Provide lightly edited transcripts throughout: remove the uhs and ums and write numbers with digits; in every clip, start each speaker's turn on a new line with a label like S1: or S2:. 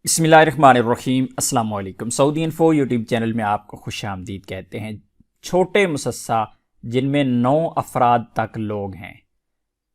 S1: बिस्मिल्लाहिर्रहमानिर्रहीम। अस्सलाम वालेकुम। सऊदी इन्फो यूट्यूब चैनल में आपको खुश आमदीद कहते हैं। छोटे मुसस्सा जिनमें 9 अफराद तक लोग हैं,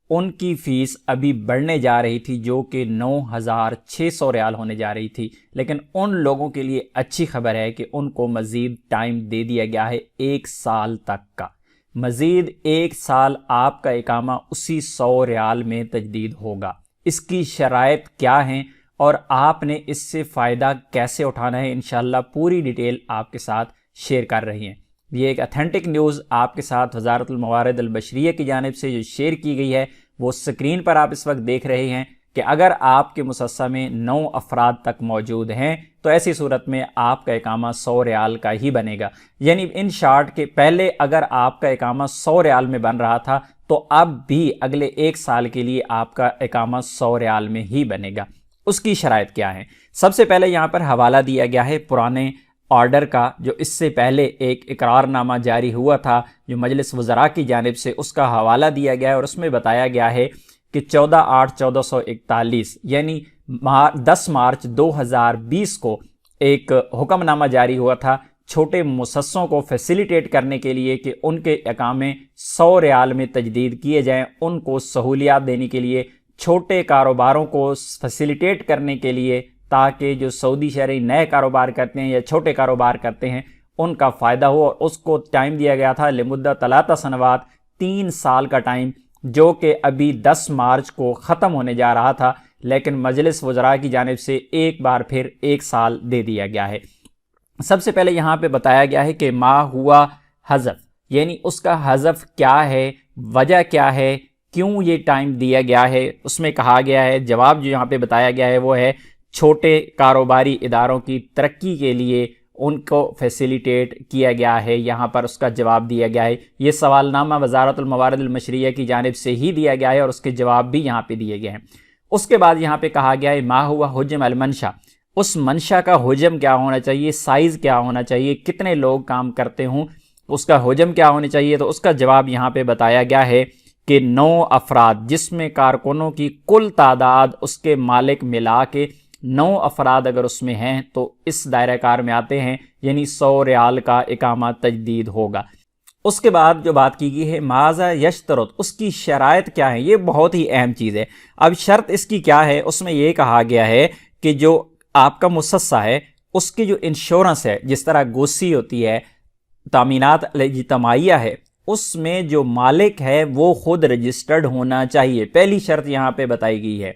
S1: उनकी फ़ीस अभी बढ़ने जा रही थी जो कि 9,600 रियाल होने जा रही थी, लेकिन उन लोगों के लिए अच्छी खबर है कि उनको मज़ीद टाइम दे दिया गया है 1 साल तक का। मज़ीद 1 साल आपका इकामा उसी 100 रियाल में तजदीद होगा। इसकी शराइत क्या हैं और आपने इससे फ़ायदा कैसे उठाना है, इंशाअल्लाह पूरी डिटेल आपके साथ शेयर कर रही हैं। ये एक अथेंटिक न्यूज़ आपके साथ वज़ारतुल मवारिद अल बशरिया की जानिब से जो शेयर की गई है वो स्क्रीन पर आप इस वक्त देख रहे हैं कि अगर आपके मुसस्सा में 9 अफराद तक मौजूद हैं तो ऐसी सूरत में आपका इकामा 100 रियाल का ही बनेगा। यानी इन शार्ट के पहले अगर आपका इकामा 100 रियाल में बन रहा था तो अब भी अगले 1 साल के लिए आपका इकामा 100 रियाल में ही बनेगा। उसकी शराइत क्या है? सबसे पहले यहाँ पर हवाला दिया गया है पुराने ऑर्डर का, जो इससे पहले एक इकरारनामा जारी हुआ था जो मजलिस वज़रा की जानिब से, उसका हवाला दिया गया है और उसमें बताया गया है कि 14/8/1441 यानी 10 मार्च 2020 को एक हुक्मनामा जारी हुआ था छोटे मुसस्सों को फैसिलिटेट करने के लिए कि उनके इकामे 100 रियाल में तजदीद किए जाएँ, उनको सहूलियात देने के लिए, छोटे कारोबारों को फैसिलिटेट करने के लिए, ताकि जो सऊदी शहरी नए कारोबार करते हैं या छोटे कारोबार करते हैं उनका फ़ायदा हो। और उसको टाइम दिया गया था लिमुद्दत 3 सनवात, 3 साल का टाइम, जो कि अभी 10 मार्च को ख़त्म होने जा रहा था, लेकिन मजलिस वज़रा की जानिब से एक बार फिर 1 साल दे दिया गया है। सबसे पहले यहाँ पे बताया गया है कि मा हुआ हज़फ, यानी उसका हज़फ क्या है, वजह क्या है, क्यों ये टाइम दिया गया है। उसमें कहा गया है, जवाब जो यहाँ पे बताया गया है वो है छोटे कारोबारी इदारों की तरक्की के लिए उनको फैसिलिटेट किया गया है। यहाँ पर उसका जवाब दिया गया है। ये सवालनामा वज़ारतुल मवारिद अल बशरिया की जानिब से ही दिया गया है और उसके जवाब भी यहाँ पे दिए गए हैं। उसके बाद यहाँ पे कहा गया है मा हुआ हुज्म अल मंशा, उस मंशा का हुज्म क्या होना चाहिए, साइज़ क्या होना चाहिए, कितने लोग काम करते हों, उसका हुज्म क्या होना चाहिए। तो उसका जवाब यहाँ पे बताया गया है कि 9 अफराद, जिसमें कारकुनों की कुल तादाद उसके मालिक मिला के 9 अफराद अगर उसमें हैं तो इस दायरा कार में आते हैं, यानी 100 रियाल का इकामा तजदीद होगा। उसके बाद जो बात की गई है माज़ा यश्तरत, उसकी शराइत क्या है, ये बहुत ही अहम चीज़ है। अब शर्त इसकी क्या है, उसमें ये कहा गया है कि जो आपका मुसस्सा है उसकी जो इंश्योरेंस है, जिस तरह गोसी होती है, तामीनात इज्तिमाइया है, उसमें जो मालिक है वो खुद रजिस्टर्ड होना चाहिए। पहली शर्त यहाँ पे बताई गई है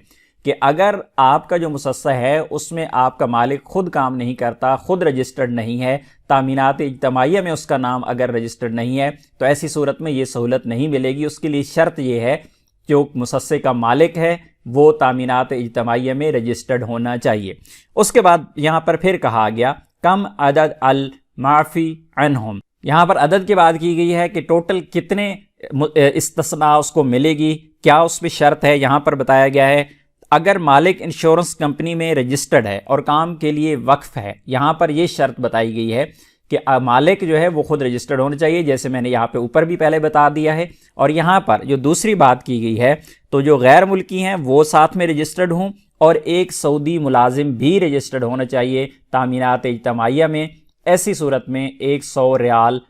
S1: कि अगर आपका जो मुसस्सा है उसमें आपका मालिक खुद काम नहीं करता, खुद रजिस्टर्ड नहीं है, तामीनात इज्तिमाइया में उसका नाम अगर रजिस्टर्ड नहीं है, तो ऐसी सूरत में ये सहूलत नहीं मिलेगी। उसके लिए शर्त ये है जो मुसस्से का मालिक है वो तामीनात इज्तिमाइया में रजिस्टर्ड होना चाहिए। उसके बाद यहाँ पर फिर कहा गया कम अदद अल माफ़ी अनहुम, यहाँ पर अदद की बात की गई है कि टोटल कितने इस्तिस्ना उसको मिलेगी, क्या उस पर शर्त है। यहाँ पर बताया गया है अगर मालिक इंश्योरेंस कंपनी में रजिस्टर्ड है और काम के लिए वक्फ है, यहाँ पर यह शर्त बताई गई है कि मालिक जो है वो खुद रजिस्टर्ड होना चाहिए, जैसे मैंने यहाँ पे ऊपर भी पहले बता दिया है। और यहाँ पर जो दूसरी बात की गई है तो जो गैर मुल्की हैं वो साथ में रजिस्टर्ड हों और एक सऊदी मुलाजिम भी रजिस्टर्ड होना चाहिए तामीनात इज्तिमाइया में। ऐसी सूरत में 100 रियाल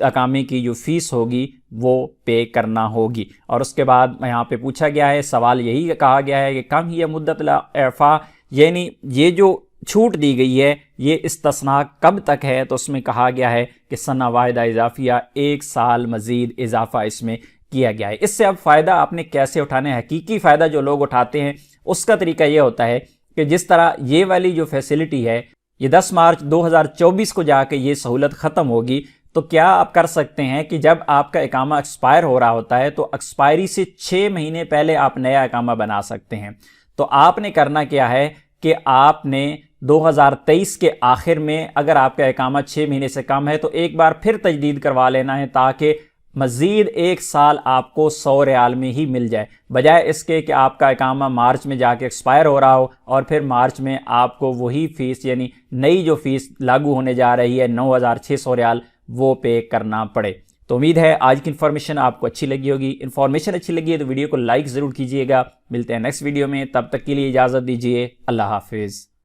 S1: अकामे की जो फ़ीस होगी वो पे करना होगी। और उसके बाद यहाँ पे पूछा गया है, सवाल यही कहा गया है कि कम ही मुद्दत एफ़ा, यानी ये जो छूट दी गई है ये इस्तिस्ना कब तक है। तो उसमें कहा गया है कि सना वाहिदा इजाफिया, 1 साल मज़ीद इजाफा इसमें किया गया है। इससे अब फ़ायदा आपने कैसे उठाना है, हकीकी फ़ायदा जो लोग उठाते हैं उसका तरीका ये होता है कि जिस तरह ये वाली जो फैसिलिटी है ये 10 मार्च 2024 को जाके ये सहूलत ख़त्म होगी, तो क्या आप कर सकते हैं कि जब आपका इकामा एक्सपायर हो रहा होता है तो एक्सपायरी से 6 महीने पहले आप नया इकामा बना सकते हैं। तो आपने करना क्या है कि आपने 2023 के आखिर में अगर आपका इकामा 6 महीने से कम है तो एक बार फिर तजदीद करवा लेना है, ताकि मज़ीद 1 साल आपको 100 रियाल में ही मिल जाए, बजाय इसके कि आपका इकामा मार्च में जाके एक्सपायर हो रहा हो और फिर मार्च में आपको वही फ़ीस, यानी नई जो फ़ीस लागू होने जा रही है 9,600 रियाल, वो पे करना पड़े। तो उम्मीद है आज की इन्फॉर्मेशन आपको अच्छी लगी होगी। इन्फॉर्मेशन अच्छी लगी है तो वीडियो को लाइक ज़रूर कीजिएगा। मिलते हैं नेक्स्ट वीडियो में, तब तक के लिए इजाज़त दीजिए। अल्लाह हाफिज़।